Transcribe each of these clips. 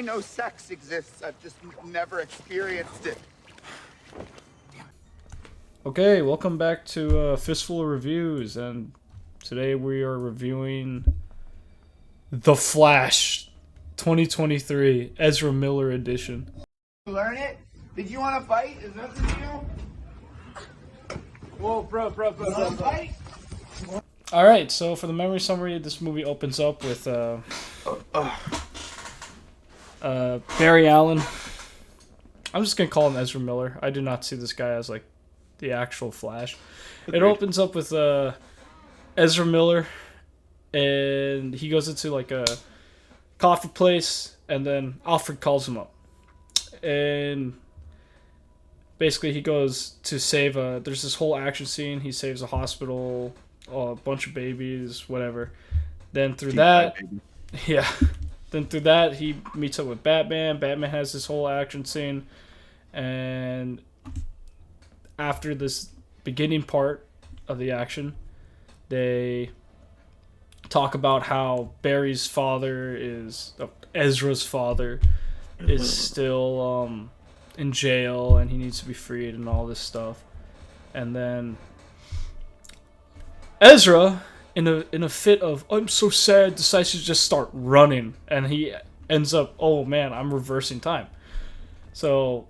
I know sex exists. I've just never experienced it. Okay, welcome back to Fistful of Reviews, and today we are reviewing The Flash 2023 Ezra Miller edition. Learn it? Did you want to fight? Is that the deal? Whoa, bro. Fight? Alright, so for the memory summary, this movie opens up with Barry Allen. I'm just gonna call him Ezra Miller. I do not see this guy as like the actual Flash. It opens up with Ezra Miller, and he goes into like a coffee place, and then Alfred calls him up, and basically he goes to save there's this whole action scene. He saves a hospital, a bunch of babies, whatever. Then through that, then through that he meets up with Batman. Batman has this whole action scene, and after this beginning part of the action, they talk about how Barry's father is Ezra's father is still in jail and he needs to be freed and all this stuff. And then Ezra, in a fit of I'm so sad, decides to just start running, and he ends up, oh man, I'm reversing time. So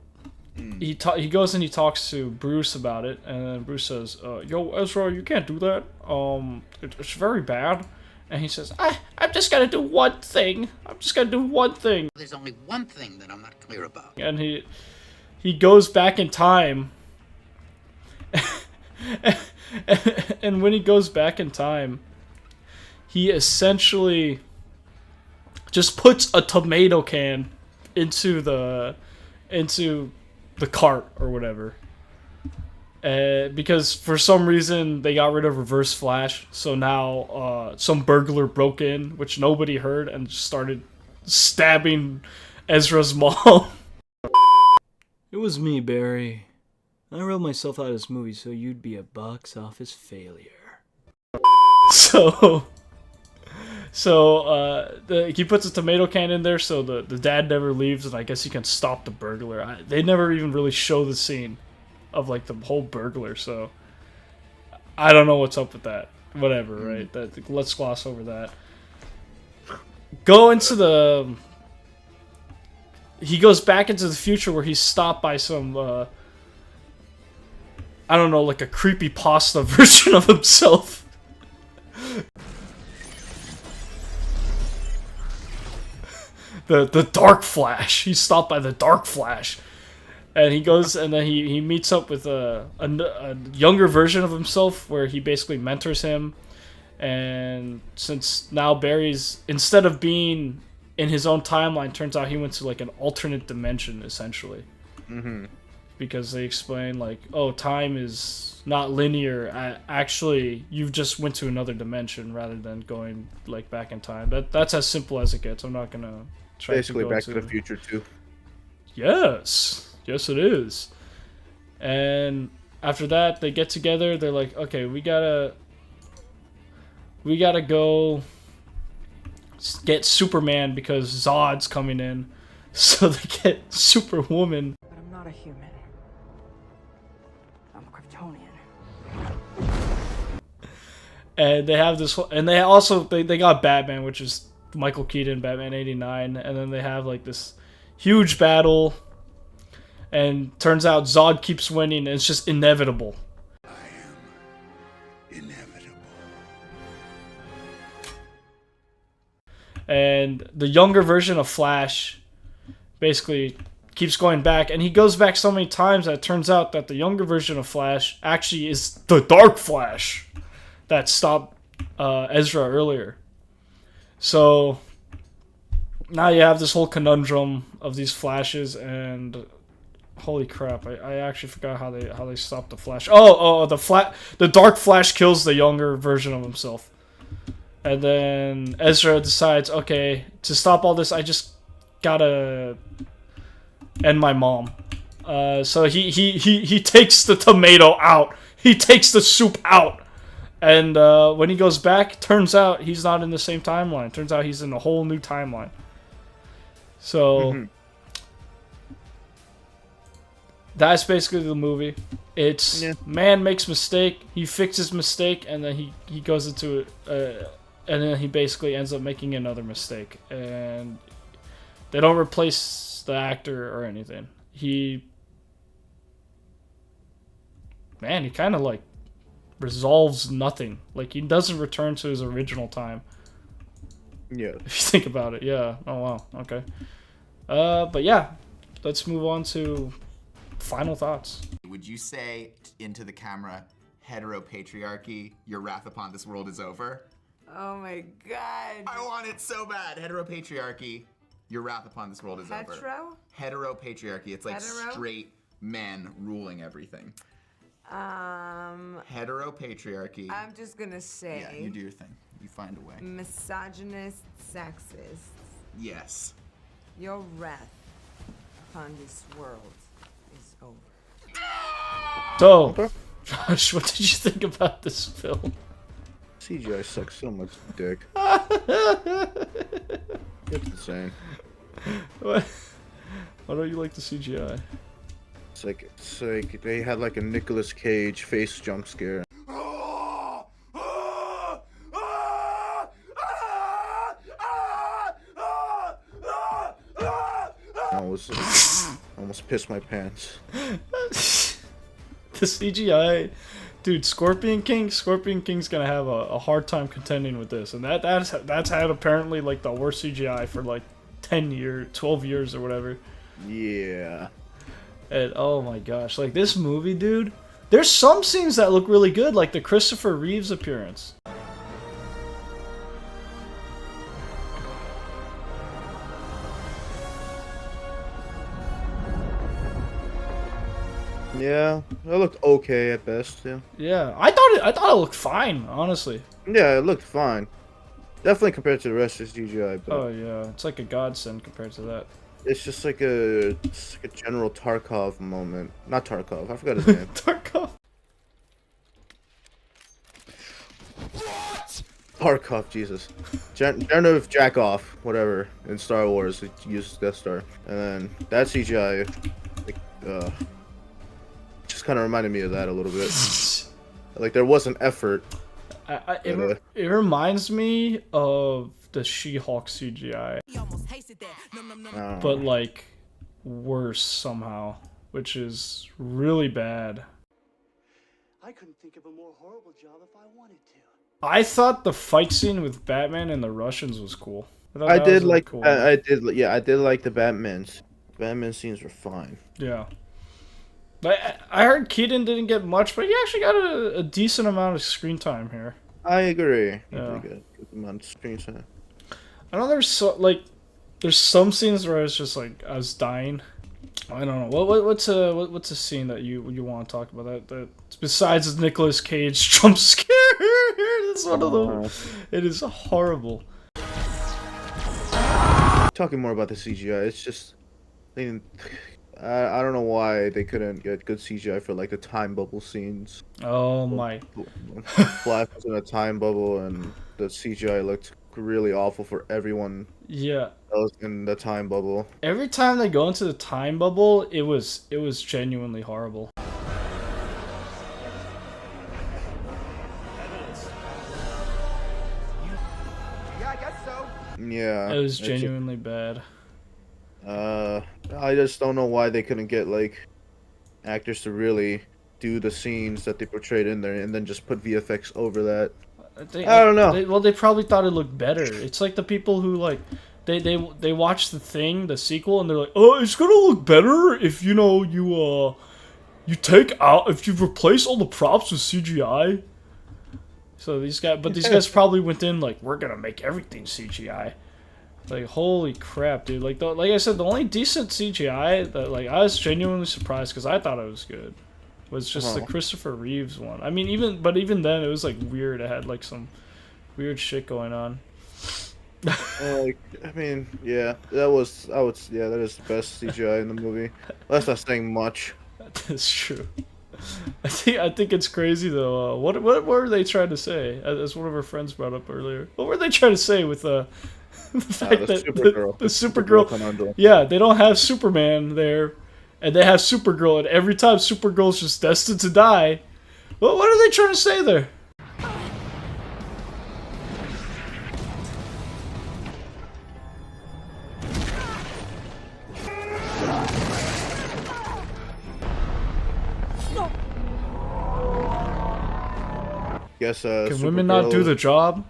he goes and he talks to Bruce about it, and then Bruce says, "Yo, Ezra, you can't do that. It's very bad." And he says, "I'm just gonna do one thing. There's only one thing that I'm not clear about." And he goes back in time, and when he goes back in time, he essentially just puts a tomato can into the cart or whatever, because for some reason they got rid of Reverse Flash, so now some burglar broke in, which nobody heard, and just started stabbing Ezra's mom. It was me, Barry. I wrote myself out of this movie so you'd be a box office failure. He puts a tomato can in there, so the dad never leaves, and I guess he can stop the burglar. They never even really show the scene of like the whole burglar, so I don't know what's up with that. Whatever, right? Let's gloss over that. He goes back into the future where he's stopped by some I don't know, like a creepypasta version of himself. The Dark Flash. He's stopped by the Dark Flash. And he goes, and then he meets up with a younger version of himself, where he basically mentors him. And since now Barry's, instead of being in his own timeline, turns out he went to like an alternate dimension, essentially. Mm-hmm. Because they explain like, oh, time is not linear. Actually, you just went to another dimension rather than going like back in time. That's as simple as it gets. I'm not gonna try basically to go Back to the Future too. Yes, it is. And after that, they get together. They're like, okay, we gotta go get Superman because Zod's coming in. So they get Superwoman. But I'm not a human. I'm a Kryptonian. And they have this, and they also they got Batman, which is Michael Keaton, Batman '89, and then they have like this huge battle, and turns out Zod keeps winning, and it's just inevitable. I am inevitable. And the younger version of Flash basically keeps going back, and he goes back so many times that it turns out that the younger version of Flash actually is the Dark Flash that stopped Ezra earlier. So now you have this whole conundrum of these Flashes, and holy crap, I actually forgot how they stopped the Flash. The Dark Flash kills the younger version of himself. And then Ezra decides, okay, to stop all this, I just gotta end my mom. So he takes the tomato out. He takes the soup out. And when he goes back, turns out he's not in the same timeline. Turns out he's in a whole new timeline. So that's basically the movie. It's man makes mistake, he fixes mistake, and then he goes into and then he basically ends up making another mistake, and they don't replace the actor or anything. He kind of like resolves nothing. Like, he doesn't return to his original time. Yeah. If you think about it, yeah. Oh wow. Okay. But yeah, let's move on to final thoughts. Would you say into the camera, heteropatriarchy, your wrath upon this world is over? Oh my god. I want it so bad. Heteropatriarchy, your wrath upon this world is over. Heteropatriarchy. It's like straight men ruling everything. Heteropatriarchy. I'm just gonna say. Yeah, you do your thing. You find a way. Misogynist, sexist. Yes. Your wrath upon this world is over. So, Josh, what did you think about this film? CGI sucks so much dick. It's insane. What? Why don't you like the CGI? It's like they had like a Nicolas Cage face jump scare. I almost pissed my pants. The CGI, dude. Scorpion King's gonna have a hard time contending with this, and that's had apparently like the worst CGI for like 12 years or whatever. Yeah. And oh my gosh, like this movie, dude. There's some scenes that look really good, like the Christopher Reeves appearance. Yeah, it looked okay at best. Yeah. Yeah, I thought it looked fine, honestly. Yeah, it looked fine. Definitely compared to the rest of the CGI. But Oh yeah, it's like a godsend compared to that. it's just like a General Tarkov moment. Not Tarkov. I forgot his name. Tarkov. Tarkov, Jesus. General Jackoff, whatever, in Star Wars, it used Death Star. And then that CGI, like, just kind of reminded me of that a little bit. Like, there was an effort. It reminds me of the She-Hulk CGI, but like worse somehow, which is really bad. I couldn't think of a more horrible job if I wanted to. I thought the fight scene with Batman and the Russians was cool. I did like, cool. I did like the Batmans. Batman scenes were fine. Yeah. But I heard Keaton didn't get much, but he actually got a decent amount of screen time here. I agree. Yeah. Good amount of screen time. I know there's some scenes where I was just like I was dying. I don't know what's a scene that you want to talk about that besides the Nicolas Cage jump scare. It's one of them. It is horrible. Talking more about the CGI, it's just I don't know why they couldn't get good CGI for like the time bubble scenes. Oh my! Flash was in a time bubble, and the CGI looked really awful for everyone. Yeah. That was in the time bubble. Every time they go into the time bubble, it was genuinely horrible. Yeah, I guess so. Yeah. It was genuinely bad. I just don't know why they couldn't get like actors to really do the scenes that they portrayed in there, and then just put VFX over that. I don't know. They probably thought it looked better. It's like the people who like they watch the sequel, and they're like, oh, it's gonna look better if you take out, if you replace all the props with CGI. So these guys probably went in like, we're gonna make everything CGI. Like, holy crap, dude! Like I said, the only decent CGI that like I was genuinely surprised because I thought it was good was just the Christopher Reeves one. I mean, even then, it was like weird. It had like some weird shit going on. I mean, yeah, that is the best CGI in the movie. That's not saying much. That's true. I think it's crazy though. What were they trying to say? As one of our friends brought up earlier, what were they trying to say with The fact that Supergirl. the Supergirl Conundrum. yeah, they don't have Superman there, and they have Supergirl, and every time Supergirl's just destined to die. Well, what are they trying to say there? Guess Can women not do the job?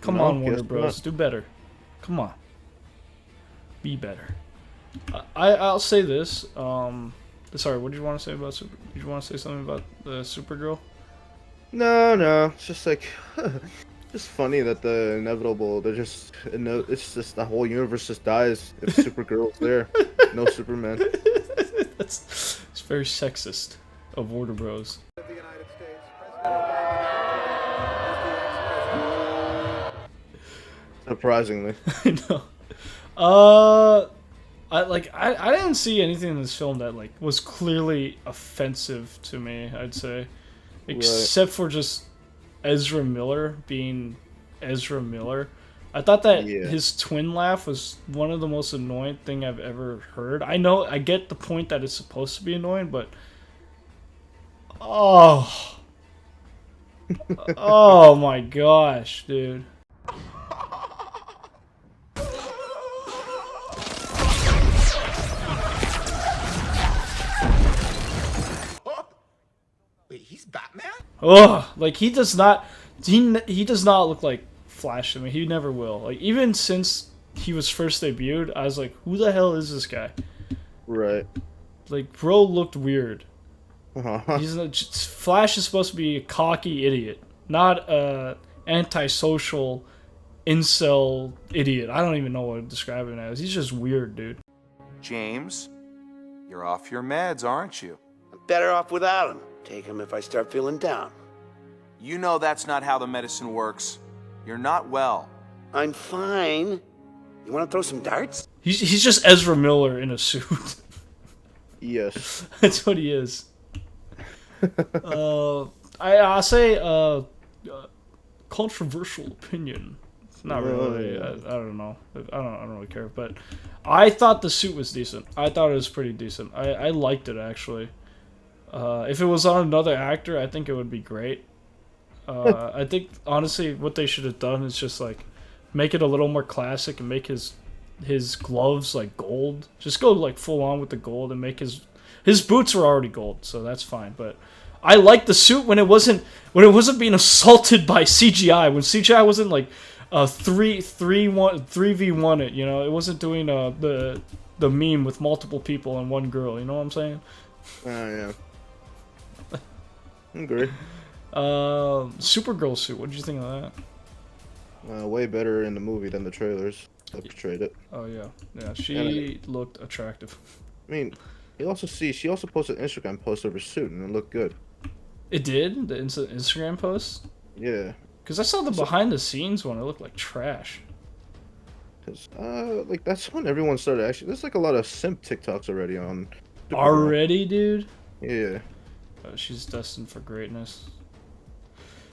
Come No, on, Warner guess Bros. not. Do better. Come on. Be better. I'll say this. Sorry, what did you want to say about Super? Did you want to say something about the Supergirl? No. It's just like, just funny that the inevitable. It's just the whole universe just dies if Supergirl's there. No Superman. It's very sexist of Warner Bros. Surprisingly. I know. I didn't see anything in this film that like was clearly offensive to me, I'd say. Except for just Ezra Miller being Ezra Miller. I thought that his twin laugh was one of the most annoying thing I've ever heard. I know, I get the point that it's supposed to be annoying, but oh my gosh, dude. Wait, he's Batman? Oh, like he does not look like Flash to me. He never will. Like even since he was first debuted, I was like, who the hell is this guy? Right. Like bro looked weird. Uh-huh. Flash is supposed to be a cocky idiot, not a antisocial incel idiot. I don't even know what to describe him as. He's just weird, dude. James, you're off your meds, aren't you? I'm better off without him. Take him if I start feeling down. You know that's not how the medicine works. You're not well. I'm fine. You want to throw some darts? He's just Ezra Miller in a suit. Yes. That's what he is. I'll say controversial opinion. Not really. I don't know. I don't really care. But I thought the suit was decent. I thought it was pretty decent. I liked it actually. If it was on another actor, I think it would be great. I think honestly, what they should have done is just like make it a little more classic and make his gloves like gold. Just go like full on with the gold and make his boots are already gold, so that's fine. But I liked the suit when it wasn't being assaulted by CGI. When CGI wasn't like 3v1 it, you know, it wasn't doing the meme with multiple people and one girl. You know what I'm saying? Yeah. I agree. Supergirl suit. What did you think of that? Way better in the movie than the trailers that portrayed it. Oh yeah. She looked attractive. I mean, she also posted an Instagram post of her suit and it looked good. It did? The Instagram post? Yeah. Because I saw the behind the scenes one. It looked like trash. Because like that's when everyone started actually. There's like a lot of simp TikToks already on. Already, dude? Yeah. She's destined for greatness.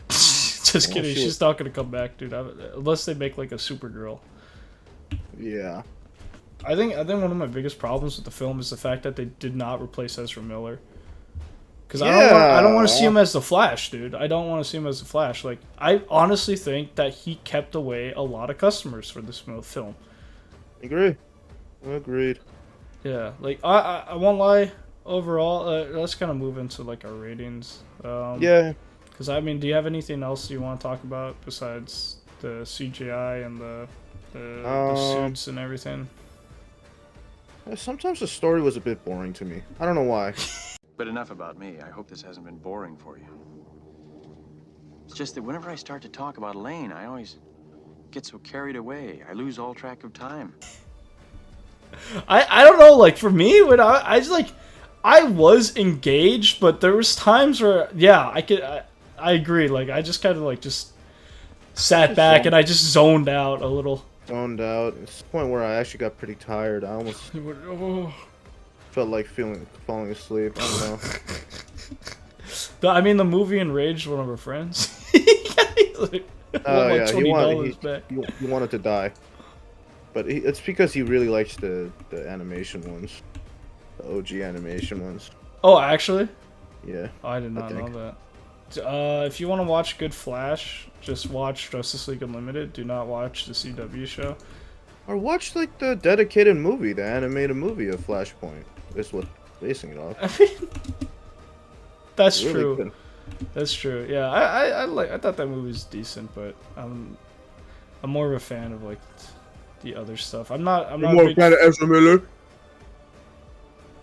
Just kidding. She's not gonna come back, dude. Unless they make like a Supergirl. Yeah. I think one of my biggest problems with the film is the fact that they did not replace Ezra Miller. Because I don't want to see him as the Flash, dude. I don't want to see him as the Flash. Like I honestly think that he kept away a lot of customers for this film. Agreed. Yeah, like I won't lie. Overall, let's kind of move into like our ratings. Yeah. Because I mean, do you have anything else you want to talk about besides the CGI and the suits and everything? Sometimes the story was a bit boring to me. I don't know why. But enough about me. I hope this hasn't been boring for you. It's just that whenever I start to talk about Elaine, I always get so carried away. I lose all track of time. I don't know. Like for me, when I was like, I was engaged, but there was times where I agree. Like I just kind of like just sat back and I just zoned out a little. Zoned out. It's the point where I actually got pretty tired. I almost felt like falling asleep. I don't know. I mean, the movie enraged one of our friends. He wanted to die. But it's because he really likes the animation ones, the OG animation ones. Oh, actually? Yeah. Oh, I did not know that. If you want to watch good Flash, just watch Justice League Unlimited. Do not watch the CW show. Or watch like the dedicated movie, the animated movie of Flashpoint. Is what basing it off. I mean, that's really true. Good. That's true. Yeah, I thought that movie was decent, but I'm more of a fan of like the other stuff. I'm not more a fan of Ezra Miller.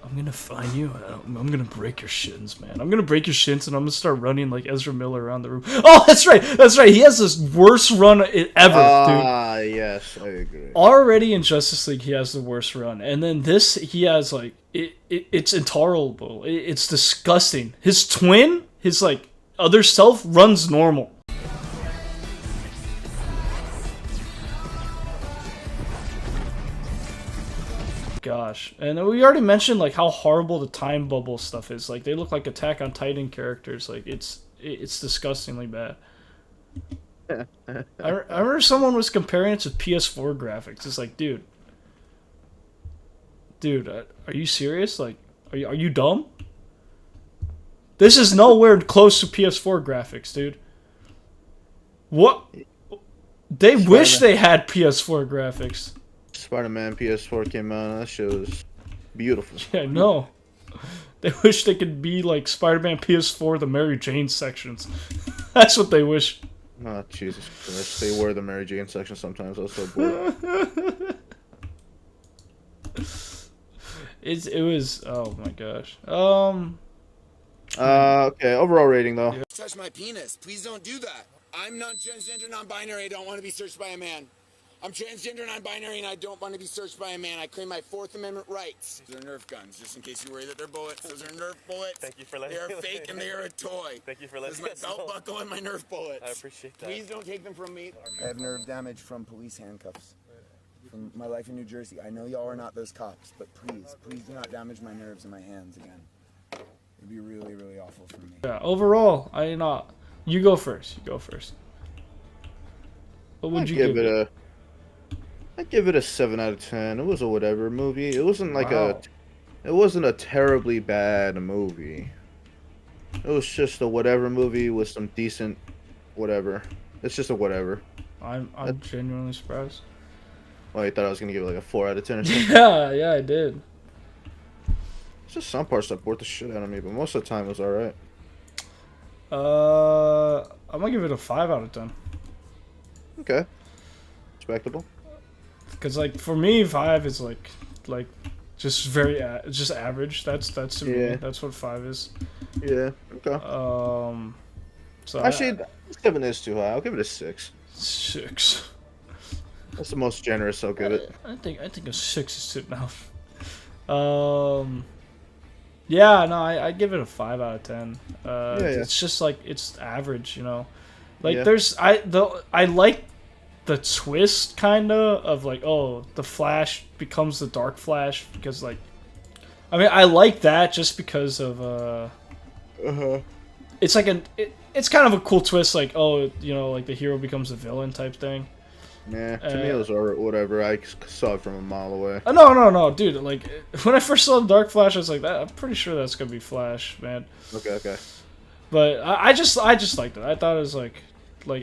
I'm gonna find you. I'm gonna break your shins, man. I'm gonna break your shins, and I'm gonna start running like Ezra Miller around the room. Oh, that's right. That's right. He has this worst run ever, dude. Ah, yes, I agree. Already in Justice League, he has the worst run, and then this, he has like it's intolerable. It's disgusting. His twin, his like other self, runs normal. Gosh, and we already mentioned like how horrible the time bubble stuff is. Like they look like Attack on Titan characters. Like it's disgustingly bad. I remember someone was comparing it to PS4 graphics. It's like, dude, are you serious? Like, are you dumb? This is nowhere close to PS4 graphics, dude. What? They wish they had PS4 graphics. Spider-Man PS4 came out, and that shit was beautiful. Yeah, I know. They wish they could be like Spider-Man PS4, the Mary Jane sections. That's what they wish. Oh, Jesus Christ. They were the Mary Jane section sometimes. I was so bored. It was, oh my gosh. Okay, overall rating, though. Touch my penis. Please don't do that. I'm not transgender, non-binary. I don't want to be searched by a man. I'm transgender, non-binary, and I don't want to be searched by a man. I claim my Fourth Amendment rights. They're Nerf guns, just in case you worry that they're bullets. Those are Nerf bullets. Thank you for letting me. They are fake and they are a toy. Thank you for letting me. This is my belt buckle and my Nerf bullets. I appreciate that. Please don't take them from me. I have nerve damage from police handcuffs. From my life in New Jersey. I know y'all are not those cops, but please do not damage my nerves in my hands again. It'd be really, really awful for me. Yeah, overall, you go first. What would you give it? I'd give it a 7 out of 10. It was a whatever movie. It wasn't like it wasn't a terribly bad movie. It was just a whatever movie with some decent whatever. It's just a whatever. I'm genuinely surprised. Well, you thought I was gonna give it like a 4 out of 10 or something? Yeah, I did. It's just some parts that bored the shit out of me, but most of the time it was alright. I'm gonna give it a 5 out of 10. Okay. Respectable. Because like for me, 5 is like just very just average. That's to me. That's what 5 is. Yeah. Okay. So actually, 7 is too high. I'll give it a 6. 6. That's the most generous I'll give it. I think a 6 is good enough. Yeah, no, I give it a 5 out of 10. It's just like it's average, you know. Like I like the twist kind of like, oh, the Flash becomes the Dark Flash because like, I mean, I like that just because of it's like it's kind of a cool twist, like, oh, you know, like the hero becomes a villain type thing. Yeah, to me it was whatever. I saw it from a mile away. No, dude. Like when I first saw the Dark Flash, I was like, I'm pretty sure that's gonna be Flash, man. Okay. But I just liked it. I thought it was like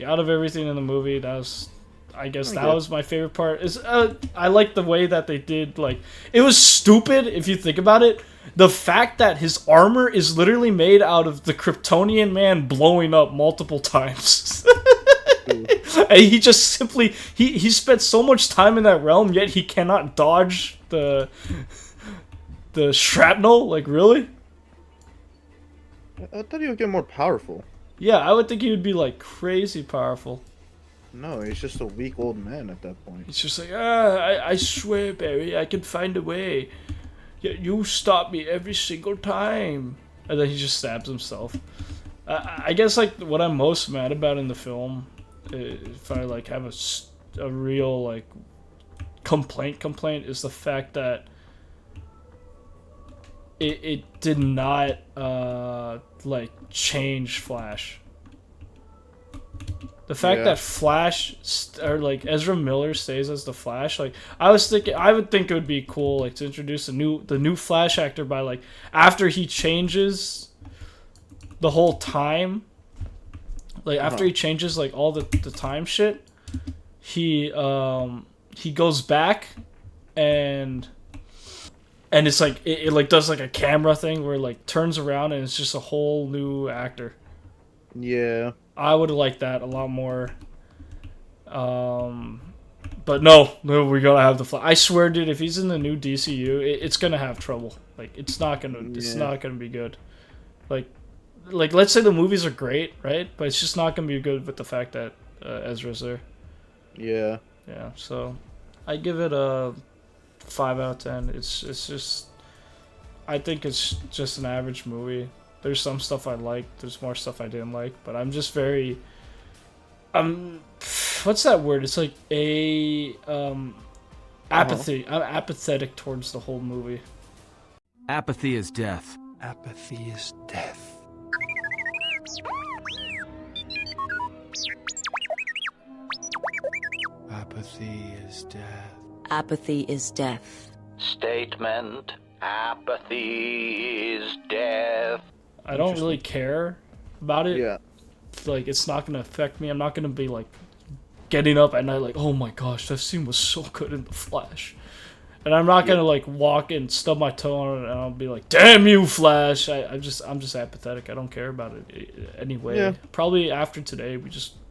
out of everything in the movie, that was, I guess that was my favorite part. Is I like the way that they did, like, it was stupid if you think about it. The fact that his armor is literally made out of the Kryptonian man blowing up multiple times. And he just simply he spent so much time in that realm, yet he cannot dodge the shrapnel. Like, really? I thought he would get more powerful. Yeah, I would think he would be like crazy powerful. No, he's just a weak old man at that point. He's just like, I swear, Barry, I can find a way. Yet you stop me every single time. And then he just stabs himself. I guess like what I'm most mad about in the film, if I like have a real like complaint, is the fact that it did not like change Flash. The fact that Flash or like Ezra Miller stays as the Flash, like I was thinking, I would think it would be cool, like to introduce the new Flash actor by like after he changes the whole time, like after he changes like all the time shit, he goes back and it's like it like does like a camera thing where it like turns around and it's just a whole new actor. Yeah. I would have liked that a lot more. But no, we're gonna have the Flash. I swear, dude, if he's in the new DCU, it's gonna have trouble. Like, it's not gonna be good. Like, let's say the movies are great, right? But it's just not gonna be good with the fact that Ezra's there. Yeah. Yeah. So, I give it a 5 out of 10. It's just, I think it's just an average movie. There's some stuff I liked. There's more stuff I didn't like. But I'm just very... what's that word? It's like apathy. I'm apathetic towards the whole movie. Apathy is death. Apathy is death. Apathy is death. Apathy is death. Statement. Apathy is death. I don't really care about it. Yeah. Like, it's not gonna affect me. I'm not gonna be like getting up at night like, oh my gosh, that scene was so good in The Flash. And I'm not gonna like walk and stub my toe on it and I'll be like, damn you, Flash. I'm just apathetic. I don't care about it anyway. Yeah. Probably after today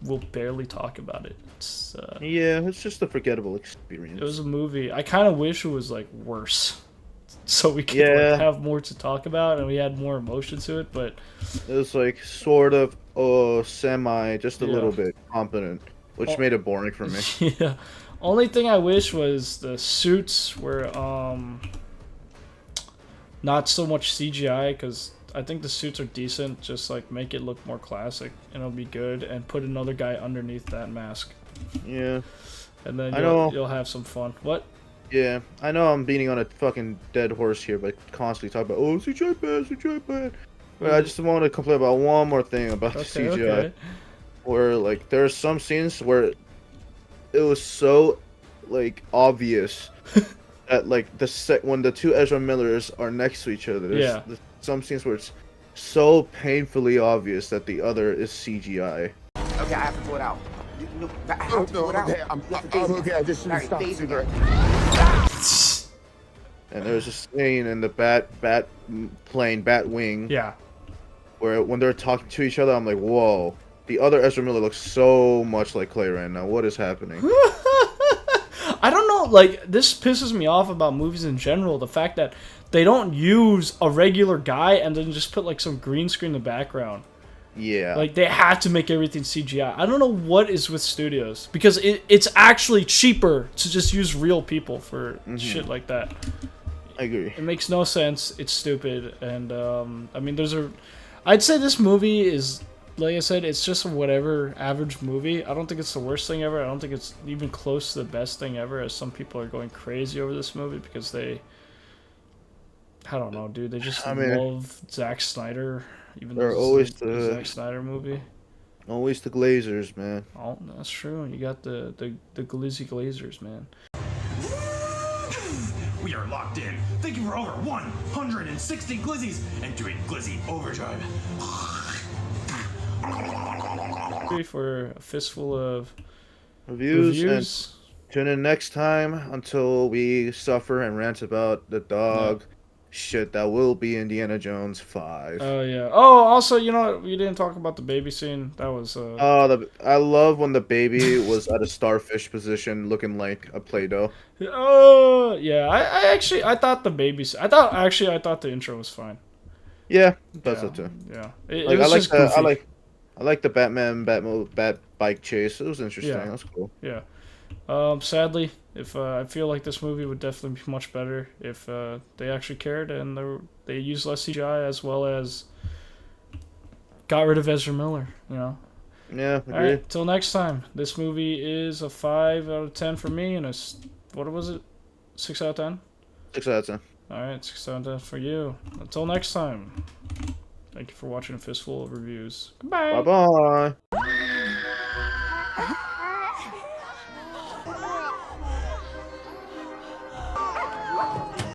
we'll barely talk about it. It's it's just a forgettable experience. It was a movie. I kind of wish it was like worse, so we could like, have more to talk about and we had more emotion to it. But it was like sort of semi, just a little bit competent, which made it boring for me. Yeah. Only thing I wish was the suits were not so much CGI, because I think the suits are decent. Just like make it look more classic and it'll be good, and put another guy underneath that mask. Yeah. And then you'll have some fun. What? Yeah, I know I'm beating on a fucking dead horse here, but constantly talk about CGI bad. But I just want to complain about one more thing about the CGI. Okay. Where like there are some scenes where it was so like obvious that like when the two Ezra Millers are next to each other, there's some scenes where it's so painfully obvious that the other is CGI. Okay, I have to pull it out. I have to pull it out. I'm okay. I just shouldn't stop. And there's a scene in the Batwing. Yeah. Where when they're talking to each other, I'm like, whoa. The other Ezra Miller looks so much like Clay right now. What is happening? I don't know, like, this pisses me off about movies in general. The fact that they don't use a regular guy and then just put, like, some green screen in the background. Yeah. Like, they have to make everything CGI. I don't know what is with studios. Because it's actually cheaper to just use real people for shit like that. I agree. It makes no sense. It's stupid. And, I mean, I'd say this movie is... Like I said, it's just a whatever average movie. I don't think it's the worst thing ever. I don't think it's even close to the best thing ever, as some people are going crazy over this movie because I don't know, dude. They just love Zack Snyder, even though always it's a Zack Snyder movie. Always the Glazers, man. Oh, that's true. You got the Glazers, man. We are locked in. Thank you for over 160 glizzies and doing glizzy overdrive. For a fistful of reviews. And tune in next time until we suffer and rant about the dog shit that will be Indiana Jones 5. Oh yeah. Oh, also, you know what? We didn't talk about the baby scene. That was I love when the baby was at a starfish position looking like a Play-Doh. Oh yeah. I thought the I thought the intro was fine. Yeah, that's it too. Yeah. I like the Bat bike chase. It was interesting. Yeah. That's cool. Yeah. Sadly, if I feel like this movie would definitely be much better if they actually cared and they used less CGI, as well as got rid of Ezra Miller. You know. Yeah. Agreed. All right. Till next time. This movie is a 5 out of 10 for me, and what was it? 6 out of 10. 6 out of 10. All right, 6 out of 10 for you. Until next time. Thank you for watching a fistful of reviews. Goodbye. Bye bye.